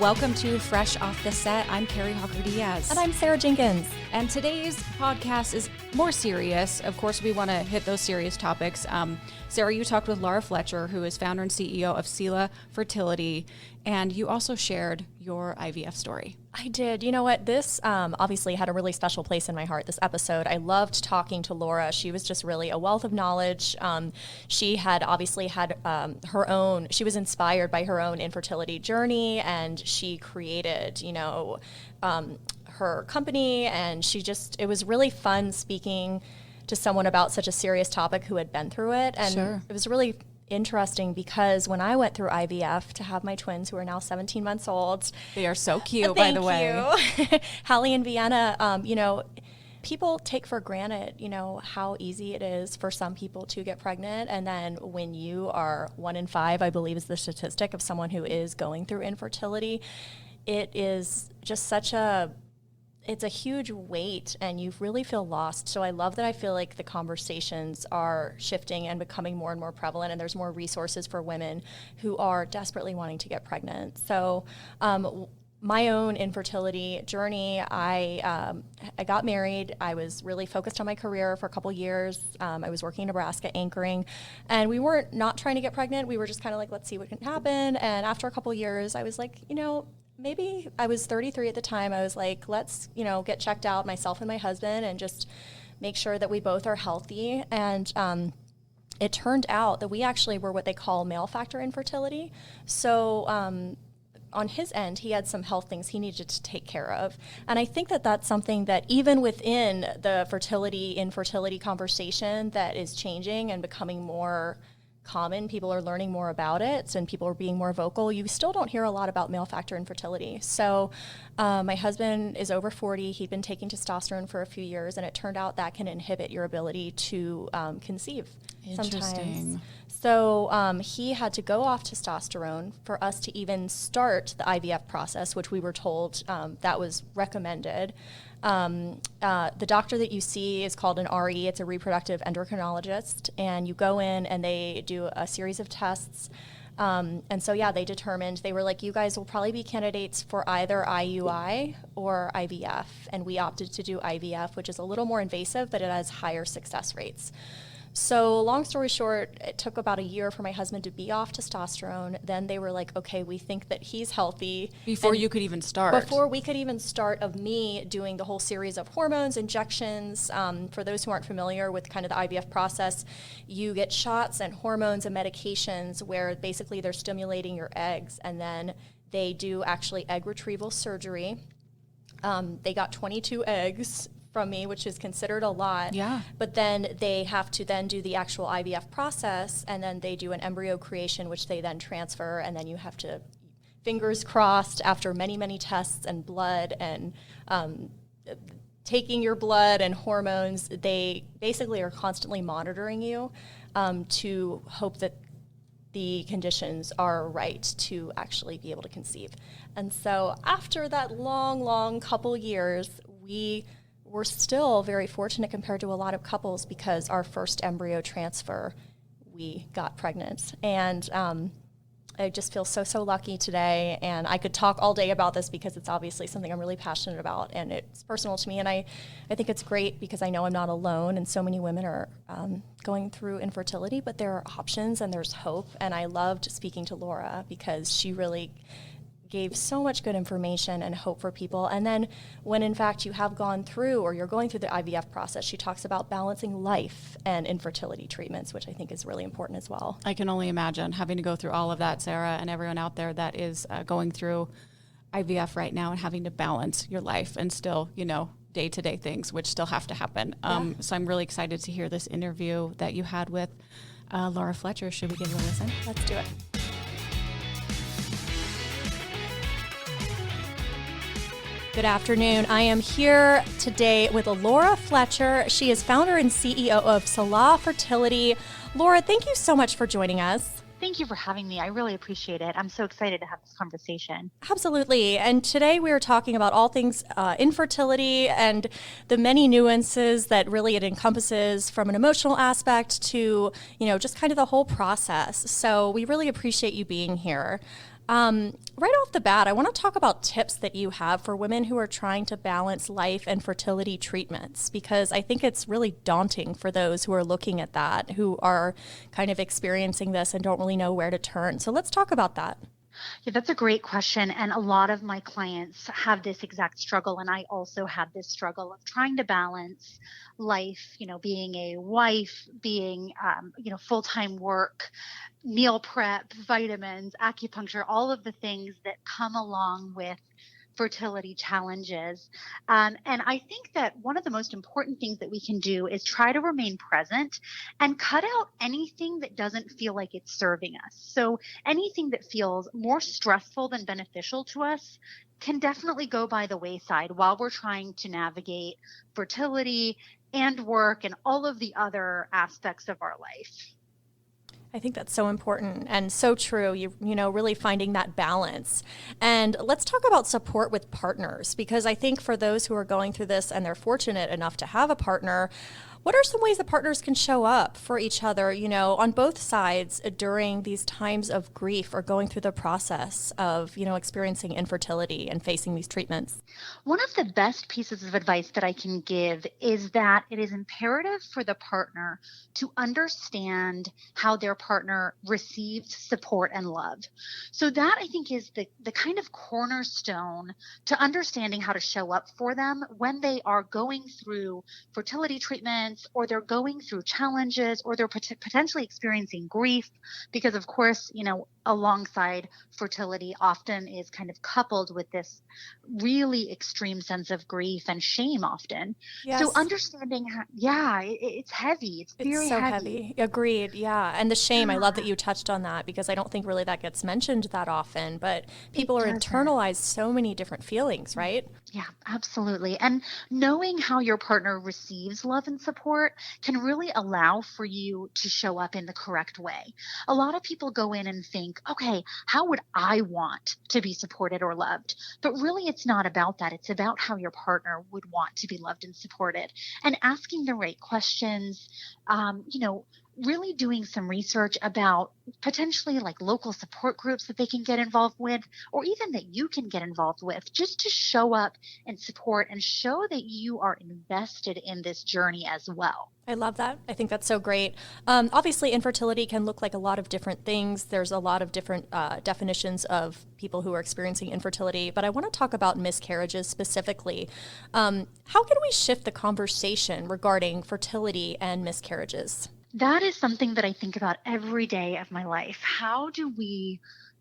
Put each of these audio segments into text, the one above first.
Welcome to Fresh Off the Set. I'm Carrie Hawker-Diaz. And I'm Sarah Jenkins. And today's podcast is more serious. Of course, we want to hit those serious topics. Sarah, you talked with Laura Fletcher, who is founder and CEO of Selah Fertility, and you also shared your IVF story. I did. You know what? This obviously had a really special place in my heart, this episode. I loved talking to Laura. She was just really a wealth of knowledge. She had obviously had her own, she was inspired by her own infertility journey, and she created, her company, and it was really fun speaking to someone about such a serious topic who had been through it. And Sure. It was really interesting because when I went through IVF to have my twins, who are now 17 months old. They are so cute, by the way. Thank you. Hallie and Vienna, people take for granted, how easy it is for some people to get pregnant. And then when you are 1 in 5, I believe is the statistic of someone who is going through infertility, it is just it's a huge weight, and you really feel lost. So I love that I feel like the conversations are shifting and becoming more and more prevalent, and there's more resources for women who are desperately wanting to get pregnant. So my own infertility journey, I got married. I was really focused on my career for a couple years. I was working in Nebraska anchoring, and we weren't not trying to get pregnant. We were just kind of like, let's see what can happen. And after a couple years, I was like, maybe I was 33 at the time. I was like, let's, get checked out, myself and my husband, and just make sure that we both are healthy. And it turned out that we actually were what they call male factor infertility. So on his end, he had some health things he needed to take care of. And I think that that's something that even within the infertility conversation that is changing and becoming more common. People are learning more about it, and people are being more vocal. You still don't hear a lot about male factor infertility. So my husband is over 40. He'd been taking testosterone for a few years, and it turned out that can inhibit your ability to conceive sometimes. So he had to go off testosterone for us to even start the IVF process, which we were told that was recommended. The doctor that you see is called an RE. It's a reproductive endocrinologist, and you go in and they do a series of tests. And so, they determined, they were like, you guys will probably be candidates for either IUI or IVF. And we opted to do IVF, which is a little more invasive, but it has higher success rates. So long story short, it took about a year for my husband to be off testosterone. Then they were like, okay, we think that he's healthy. Before you could even start. Before we could even start, of me doing the whole series of hormones, injections. For those who aren't familiar with kind of the IVF process, you get shots and hormones and medications where basically they're stimulating your eggs, and then they do actually egg retrieval surgery. They got 22 eggs from me, which is considered a lot. Yeah. But then they have to then do the actual IVF process, and then they do an embryo creation, which they then transfer, and then you have to, fingers crossed, after many, many tests and blood and taking your blood and hormones, they basically are constantly monitoring you to hope that the conditions are right to actually be able to conceive. And so after that long couple years, we're still very fortunate compared to a lot of couples, because our first embryo transfer, we got pregnant. And I just feel so lucky today. And I could talk all day about this because it's obviously something I'm really passionate about, and it's personal to me. And I think it's great because I know I'm not alone, and so many women are going through infertility, but there are options and there's hope. And I loved speaking to Laura because she really gave so much good information and hope for people. And then when in fact you have gone through, or you're going through the IVF process, she talks about balancing life and infertility treatments, which I think is really important as well. I can only imagine having to go through all of that, Sarah, and everyone out there that is going through IVF right now and having to balance your life and still, day-to-day things, which still have to happen. So I'm really excited to hear this interview that you had with Laura Fletcher. Should we give it a listen? Let's do it. Good afternoon. I am here today with Laura Fletcher. She is founder and CEO of Selah Fertility. Laura, thank you so much for joining us. Thank you for having me. I really appreciate it. I'm so excited to have this conversation. Absolutely. And today we are talking about all things infertility and the many nuances that really it encompasses, from an emotional aspect to, just kind of the whole process. So we really appreciate you being here. Right off the bat, I want to talk about tips that you have for women who are trying to balance life and fertility treatments, because I think it's really daunting for those who are looking at that, who are kind of experiencing this and don't really know where to turn. So let's talk about that. Yeah, that's a great question. And a lot of my clients have this exact struggle. And I also had this struggle of trying to balance life, being a wife, being, full-time work, meal prep, vitamins, acupuncture, all of the things that come along with fertility challenges. And I think that one of the most important things that we can do is try to remain present and cut out anything that doesn't feel like it's serving us. So anything that feels more stressful than beneficial to us can definitely go by the wayside while we're trying to navigate fertility and work and all of the other aspects of our life. I think that's so important and so true, really finding that balance. And let's talk about support with partners, because I think for those who are going through this and they're fortunate enough to have a partner, what are some ways that partners can show up for each other, on both sides during these times of grief or going through the process of, experiencing infertility and facing these treatments? One of the best pieces of advice that I can give is that it is imperative for the partner to understand how their partner receives support and love. So that, I think, is the kind of cornerstone to understanding how to show up for them when they are going through fertility treatment, or they're going through challenges, or they're potentially experiencing grief, because of course, alongside fertility often is kind of coupled with this really extreme sense of grief and shame often. Yes. So understanding how, it's heavy. It's very so heavy. Agreed. Yeah. And the shame, I love that you touched on that, because I don't think really that gets mentioned that often, but people are internalized so many different feelings, right? Yeah, absolutely. And knowing how your partner receives love and support can really allow for you to show up in the correct way. A lot of people go in and think, okay, how would I want to be supported or loved? But really, it's not about that. It's about how your partner would want to be loved and supported, and asking the right questions, really doing some research about potentially like local support groups that they can get involved with, or even that you can get involved with, just to show up and support and show that you are invested in this journey as well. I love that. I think that's so great. Obviously, infertility can look like a lot of different things. There's a lot of different definitions of people who are experiencing infertility, but I want to talk about miscarriages specifically. How can we shift the conversation regarding fertility and miscarriages? That is something that I think about every day of my life. How do we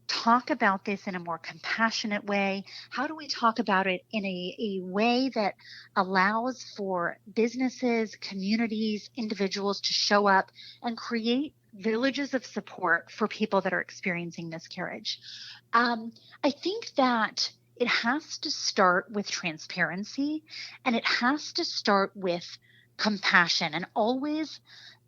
talk about this in a more compassionate way? How do we talk about it in a way that allows for businesses, communities, individuals to show up and create villages of support for people that are experiencing miscarriage? I think that it has to start with transparency, and it has to start with compassion, and always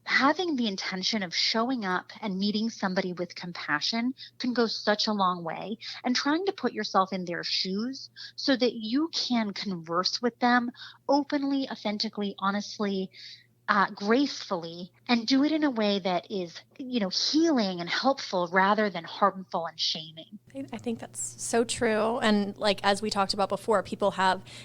having the intention of showing up and meeting somebody with compassion can go such a long way, and trying to put yourself in their shoes so that you can converse with them openly, authentically, honestly, gracefully, and do it in a way that is, healing and helpful rather than harmful and shaming. I think that's so true. And like, as we talked about before,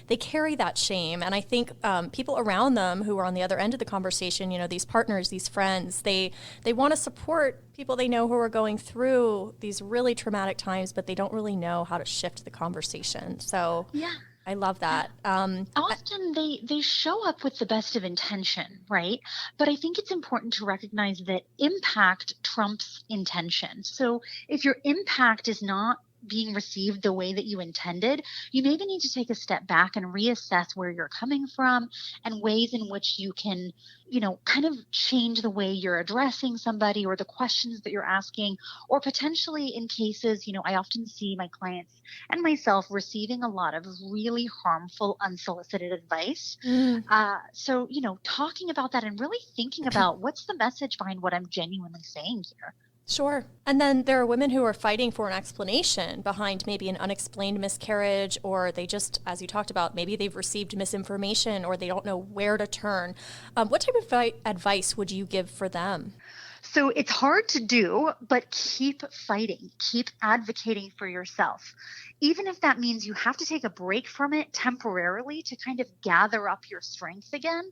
they carry that shame. And I think people around them who are on the other end of the conversation, these partners, these friends, they want to support people they know who are going through these really traumatic times, but they don't really know how to shift the conversation. So yeah. I love that. Often they show up with the best of intention, right? But I think it's important to recognize that impact trumps intention. So if your impact is not being received the way that you intended, you maybe need to take a step back and reassess where you're coming from and ways in which you can, kind of change the way you're addressing somebody or the questions that you're asking, or potentially in cases, I often see my clients and myself receiving a lot of really harmful, unsolicited advice. So, talking about that and really thinking about what's the message behind what I'm genuinely saying here. Sure. And then there are women who are fighting for an explanation behind maybe an unexplained miscarriage, or they just, as you talked about, maybe they've received misinformation or they don't know where to turn. What type of advice would you give for them? So it's hard to do, but keep fighting, keep advocating for yourself. Even if that means you have to take a break from it temporarily to kind of gather up your strength again,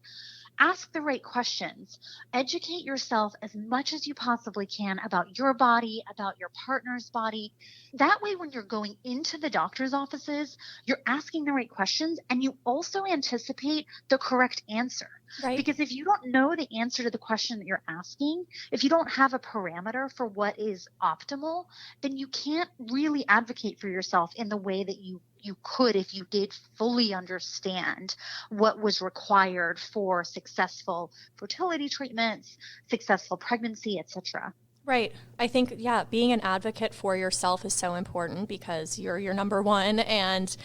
ask the right questions. Educate yourself as much as you possibly can about your body, about your partner's body. That way, when you're going into the doctor's offices, you're asking the right questions and you also anticipate the correct answer. Right. Because if you don't know the answer to the question that you're asking, if you don't have a parameter for what is optimal, then you can't really advocate for yourself in the way that you could if you did fully understand what was required for successful fertility treatments, successful pregnancy, etc. Right. I think, yeah, being an advocate for yourself is so important because you're your number one. And,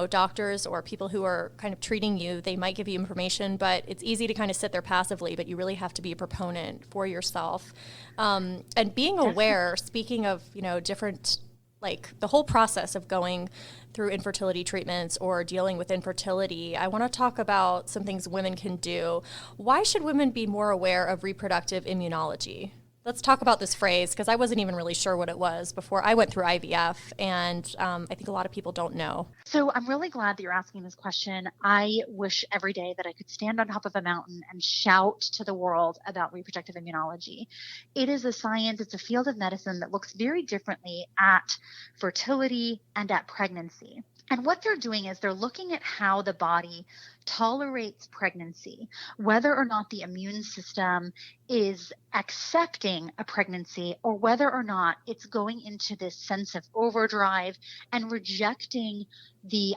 doctors or people who are kind of treating you, they might give you information, but it's easy to kind of sit there passively, but you really have to be a proponent for yourself. And being aware, speaking of, different, like the whole process of going through infertility treatments or dealing with infertility, I want to talk about some things women can do. Why should women be more aware of reproductive immunology? Let's talk about this phrase because I wasn't even really sure what it was before I went through IVF, and I think a lot of people don't know. So I'm really glad that you're asking this question. I wish every day that I could stand on top of a mountain and shout to the world about reproductive immunology. It is a science, it's a field of medicine that looks very differently at fertility and at pregnancy. And what they're doing is they're looking at how the body tolerates pregnancy, whether or not the immune system is accepting a pregnancy or whether or not it's going into this sense of overdrive and rejecting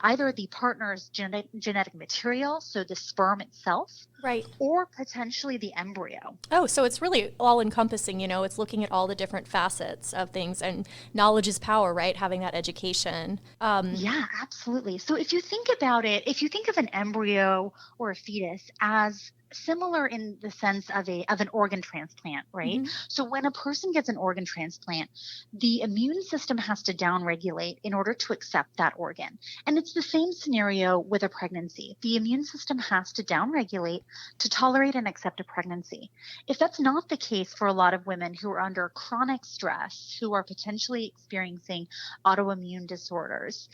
either the partner's genetic material, so the sperm itself, right, or potentially the embryo. Oh, so it's really all encompassing, it's looking at all the different facets of things, and knowledge is power, right? Having that education. Yeah, absolutely. So if you think about it, if you think of an embryo or a fetus as similar in the sense of an organ transplant, right? Mm-hmm. So when a person gets an organ transplant, the immune system has to downregulate in order to accept that organ. And it's the same scenario with a pregnancy. The immune system has to downregulate to tolerate and accept a pregnancy. If that's not the case for a lot of women who are under chronic stress, who are potentially experiencing autoimmune disorders,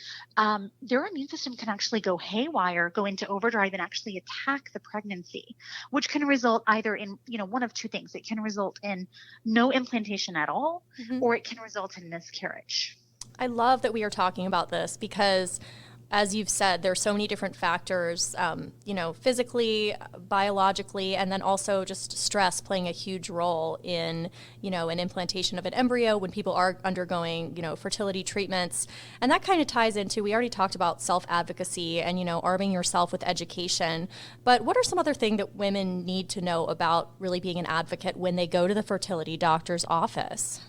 their immune system can actually go haywire, go into overdrive, and actually attack the pregnancy, which can result either in, one of two things. It can result in no implantation at all, mm-hmm. or it can result in miscarriage. I love that we are talking about this because, as you've said, there's so many different factors, physically, biologically, and then also just stress playing a huge role in, an implantation of an embryo when people are undergoing, fertility treatments. And that kind of ties into, we already talked about self-advocacy and, arming yourself with education. But what are some other things that women need to know about really being an advocate when they go to the fertility doctor's office?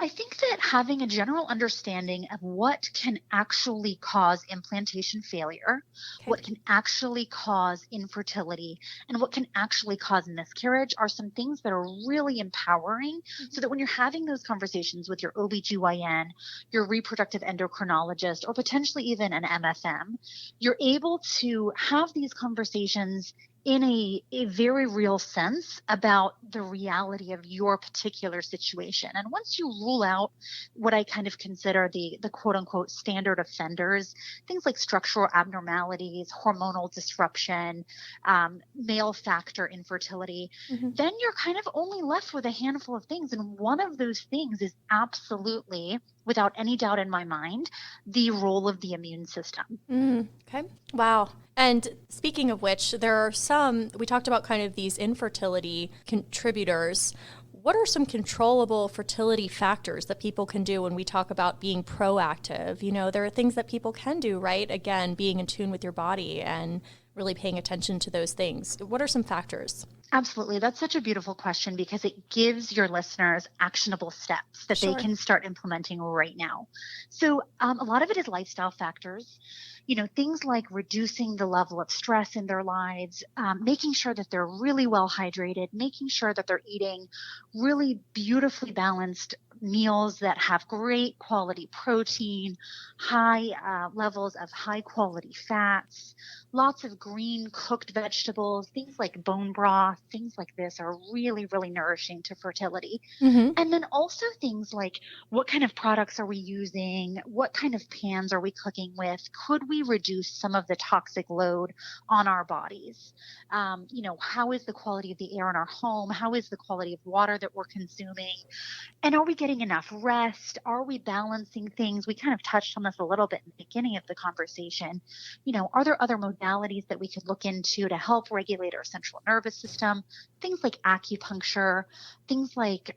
I think that having a general understanding of what can actually cause implantation failure, what can actually cause infertility, and what can actually cause miscarriage are some things that are really empowering, so that when you're having those conversations with your OBGYN, your reproductive endocrinologist, or potentially even an MFM, you're able to have these conversations in a very real sense about the reality of your particular situation. And once you rule out what I kind of consider the quote unquote standard offenders, things like structural abnormalities, hormonal disruption, male factor infertility, then you're kind of only left with a handful of things. And one of those things is absolutely, without any doubt in my mind, the role of the immune system. Okay. Wow. And speaking of which, there are we talked about kind of these infertility contributors. What are some controllable fertility factors that people can do when we talk about being proactive? There are things that people can do, right? Again, being in tune with your body and really paying attention to those things. What are some factors? Absolutely. That's such a beautiful question because it gives your listeners actionable steps that they can start implementing right now. So a lot of it is lifestyle factors. Things like reducing the level of stress in their lives, making sure that they're really well hydrated, making sure that they're eating really beautifully balanced meals that have great quality protein, high levels of high quality fats, lots of green cooked vegetables, things like bone broth, things like this are really, really nourishing to fertility. Mm-hmm. And then also things like what kind of products are we using? What kind of pans are we cooking with? Could we reduce some of the toxic load on our bodies? How is the quality of the air in our home? How is the quality of water that we're consuming? And are we getting enough rest? Are we balancing things? We kind of touched on this a little bit in the beginning of the conversation. Are there other modalities that we could look into to help regulate our central nervous system? Things like acupuncture, things like,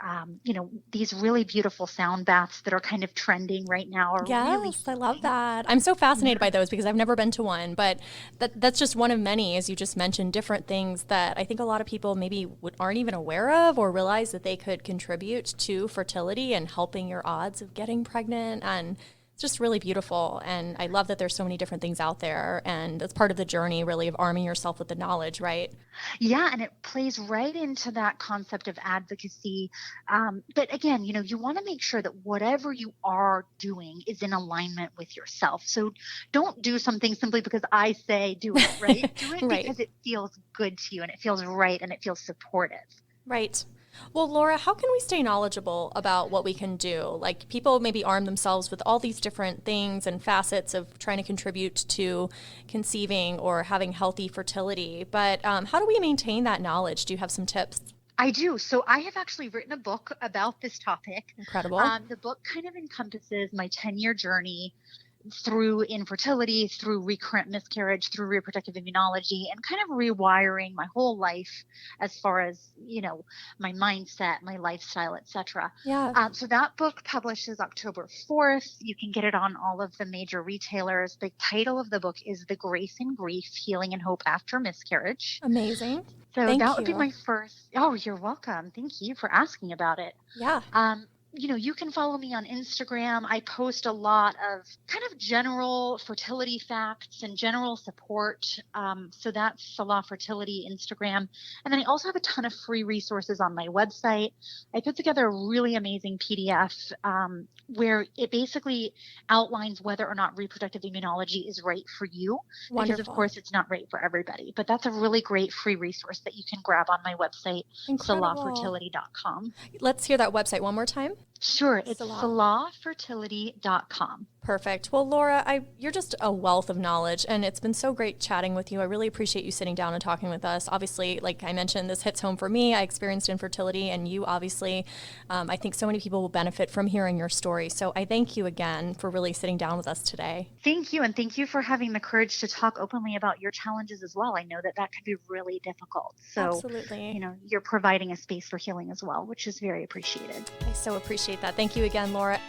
these really beautiful sound baths that are kind of trending right now are really Yes, I love that. I'm so fascinated by those because I've never been to one, but that's just one of many, as you just mentioned, different things that I think a lot of people maybe aren't even aware of or realize that they could contribute to fertility and helping your odds of getting pregnant. And it's just really beautiful. And I love that there's so many different things out there. And that's part of the journey, really, of arming yourself with the knowledge, right? Yeah, and it plays right into that concept of advocacy. But again, you want to make sure that whatever you are doing is in alignment with yourself. So don't do something simply because I say do it, right? Do it Right. because it feels good to you and it feels right and it feels supportive. Right. Well, Laura, how can we stay knowledgeable about what we can do? Like, people maybe arm themselves with all these different things and facets of trying to contribute to conceiving or having healthy fertility. But how do we maintain that knowledge? Do you have some tips? I do. So I have actually written a book about this topic. Incredible. The book kind of encompasses my 10-year journey through infertility, through recurrent miscarriage, through reproductive immunology, and kind of rewiring my whole life as far as, my mindset, my lifestyle, etc. Yeah. So that book publishes October 4th. You can get it on all of the major retailers. The title of the book is The Grace and Grief, Healing and Hope After Miscarriage. Amazing. So Thank that would be you. my first. Oh, you're welcome. Thank you for asking about it. Yeah. You can follow me on Instagram. I post a lot of kind of general fertility facts and general support. So that's Selah Fertility Instagram. And then I also have a ton of free resources on my website. I put together a really amazing PDF where it basically outlines whether or not reproductive immunology is right for you. Wonderful. Because, of course, it's not right for everybody. But that's a really great free resource that you can grab on my website, selahfertility.com. Let's hear that website one more time. Sure. It's Selah. selahfertility.com. Perfect. Well, Laura, you're just a wealth of knowledge, and it's been so great chatting with you. I really appreciate you sitting down and talking with us. Obviously, like I mentioned, this hits home for me. I experienced infertility, and you obviously, I think so many people will benefit from hearing your story. So I thank you again for really sitting down with us today. Thank you. And thank you for having the courage to talk openly about your challenges as well. I know that can be really difficult. So, absolutely. You're providing a space for healing as well, which is very appreciated. I so appreciate that. Thank you again, Laura.